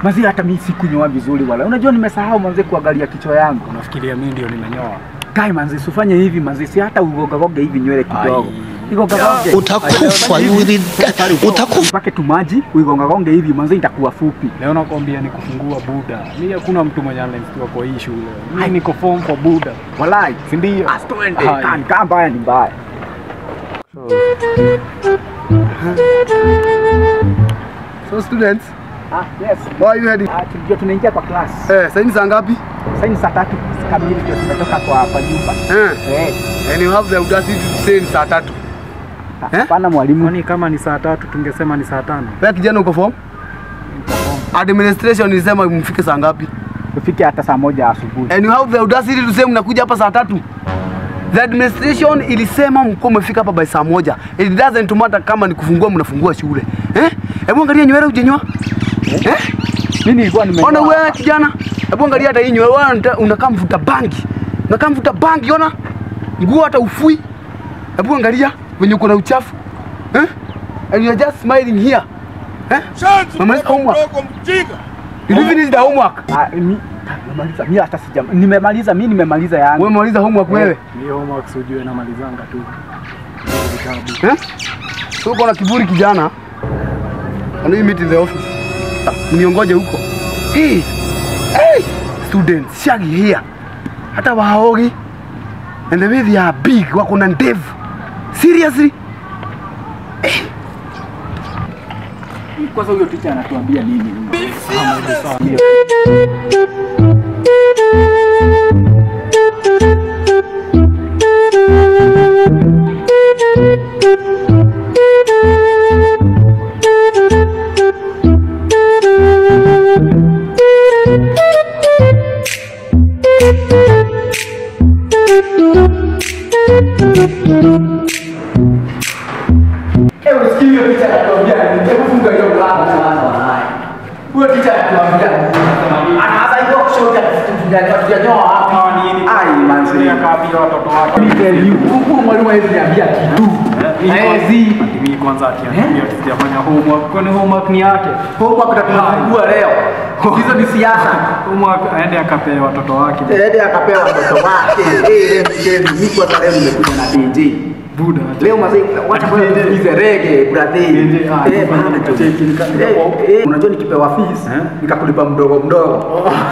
Manzi hata mimi sikunyoa vizuri wala. Unajua nimesahau manzi kuangalia kichwa yangu. Unafikiria mimi ndio nimenyoa? Kai manzi usifanye hivi manzi, si hata ugoga hivi nywele kidogo. Utakufa yuri. Utakufa. Pake tu maji, uigonga hivi manzi itakuwa fupi. Leo nakwambia ni kufungua Buda. Mimi hakuna mtu mwenye ananistoa kwa hii shule. Mimi niko form for Buda. Walai, si ndio? Astwende. Kama mbaya ni mbaya. So students, yes. Why are you heading? Tulikuwa tunaingia kwa class. Sasa ni saa ngapi? Sasa ni saa 3 kamili ndio tumetoka kwa hapa nyumba. And you have the audacity to say ni saa 3. Hapana mwalimu. Kwani kama ni saa 3 tungesema ni saa 5. Wewe kijana uko form? Administration ilisema mfike saa ngapi? Tufike hata saa 1 asubuhi. And you have the audacity to say mnakuja hapa saa 3. The administration ilisema mko mmefika hapa by saa 1. It doesn't matter kama ni kufungua mnafungua shule. Hebu angalia nywele ujenyoa. Mimi nilikuwa nimenyoa. Ona wewe kijana. Hebu angalia hata hii nywele wewe unakaa mvuta bangi. Unakaa mvuta bangi ona. Nguo hata ufui. Hebu angalia wenye uko na uchafu. And you are just smiling here. Mama homework. Did you finish the homework? Mimi hata nimemaliza yangu. Wewe umemaliza homework wewe? Ni homework sijui namalizanga tu. So uko na kiburi kijana. Can we meet in the office? Niongoje huko. Hey. Students, shaggy here. Hata waogi. And the way they are big, wako na ndevu. Seriously? Kwanza huyo teacher anatuambia nini? Mimi kwanza akiambia tujafanya homework. Kwani homework ni yake? Homework tunafungua leo. Hizo ni siasa. Homework aende akapea watoto wake. Aende akapea watoto wake. Mimi kwa sababu nimekuja na DJ Buda. Leo mazee wacha kwa tuize reggae brother. Unajua nikipewa fees nikakulipa mdogo.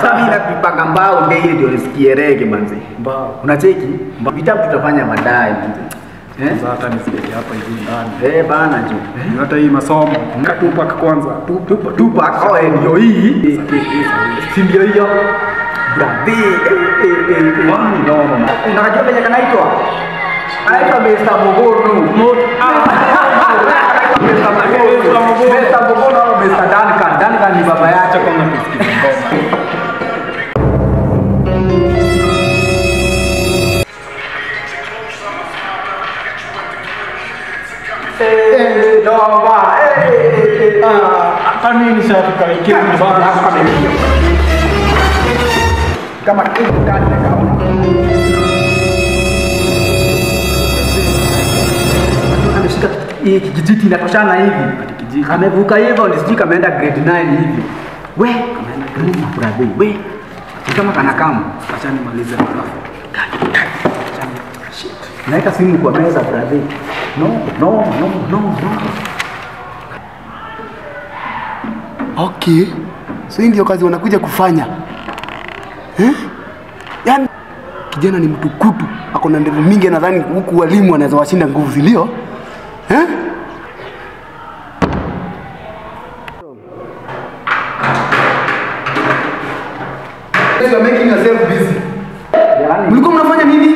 Sasa mimi nakipanga mbao ndio nisikie reggae manzi. Mbao. Unacheki? Vitabu tutafanya baadaye manzi. Sasa hata nisije hapa hivi ndani. Bana jo. Hata hii masomo. Tupa kwanza. Tupa ndio hii. Si ndio hiyo? Brother. Unajua venye kanaitwa? Aitwa Mr. Mogonu. Mr. Mogonu au Mr. Duncan. Duncan ni baba yake kwa mtusikize ngoma. Doba. Hata mimi nishafika ikiwa baba hapa kama kitu gani kaona. Ameshika hii kijiti inatoshana hivi. Amevuka hivyo ni sijui kameenda grade 9 hivi. We, kameenda grade 9 brother. We. Kama kana kama acha nimalize alafu. Naika simu kwa meza brother. No. Okay. So hii ndio kazi wanakuja kufanya. Yaani kijana ni mtukutu, ako na ndevu mingi, nadhani huku walimu wanaweza washinda nguvu zilio. You are making yourself busy. Mlikuwa mnafanya nini?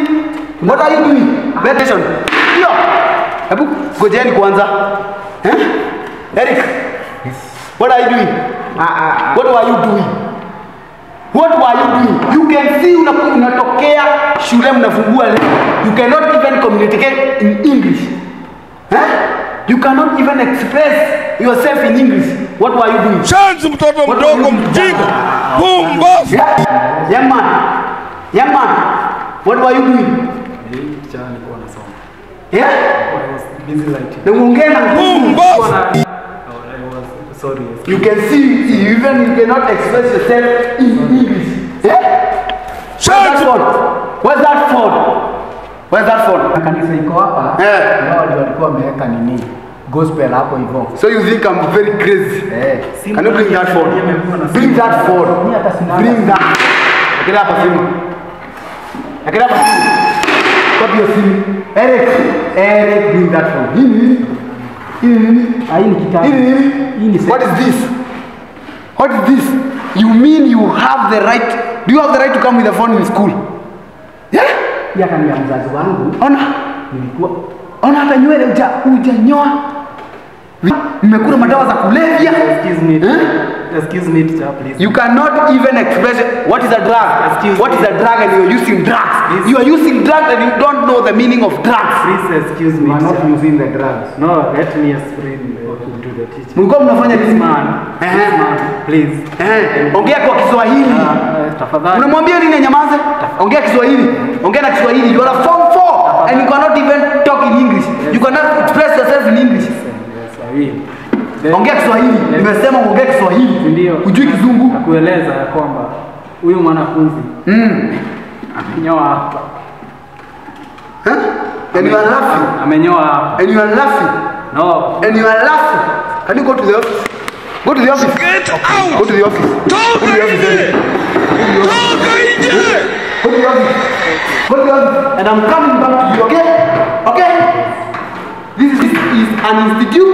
What are you doing? Pay attention. Ndio. Hebu ngojeni kwanza. Eric. What are you doing? What were you doing? What were you doing? You can see unatokea shule mnafungua leo. You cannot even communicate in English. You cannot even express yourself in English. What were you doing? Chanzi mtoto mdogo mjinga. Pumbafu. Young man. What were you doing? Jana nilikuwa nasoma. Yeah? I was busy lighting. Na uongee na nguvu. Boss! I was sorry. You can see even you cannot express yourself in English. Yeah? Where's that phone? Where's that phone? Where's that phone? Kanisa iko hapa. Wao ndio walikuwa wameweka nini? Gospel hapo hivyo. So you think I'm very crazy? Can you bring that phone? Bring that phone. Mimi hata sina. Bring that. Akira hapa simu. Akira hapa simu. Copy your simu. Eric, bring that phone. Hii Hii ni kitabu. Hii ni What is this? What is this? You mean you have the right? Do you have the right to come with a phone in school? Yeah? Pia kani ya mzazi wangu. Ona. Nilikuwa Ona hata nywele hujanyoa. Nimekula madawa za kulevya. Excuse me. Excuse me, teacher, please. You cannot even express what is a drug. Excuse What me. is a drug and you are using drugs. Please. You are using drugs and you don't know the meaning of drugs. Please excuse me. we are not teacher. using the drugs. No, let me explain to the teacher. Mlikuwa mnafanya This nini? man, please. Ongea kwa Kiswahili. Tafadhali. Unamwambia nini anyamaze? Ongea Kiswahili. Ongea na Kiswahili. You are a form 4 and you cannot even talk in English. You cannot express yourself in English. Yes, I will. Ongea Kiswahili. Nimesema ongea Kiswahili. Ndio. Hujui Kizungu? Nakueleza ya kwamba huyu mwanafunzi amenyoa hapa. And you are laughing. Amenyoa hapa. And you are laughing. No. And you are laughing. Can you go to the office? Go to the office. Get out! Go to the office. Go to the office. Toka nje! Go to the office. Go to the office. And I'm coming back to you, okay? Okay? This is an institution.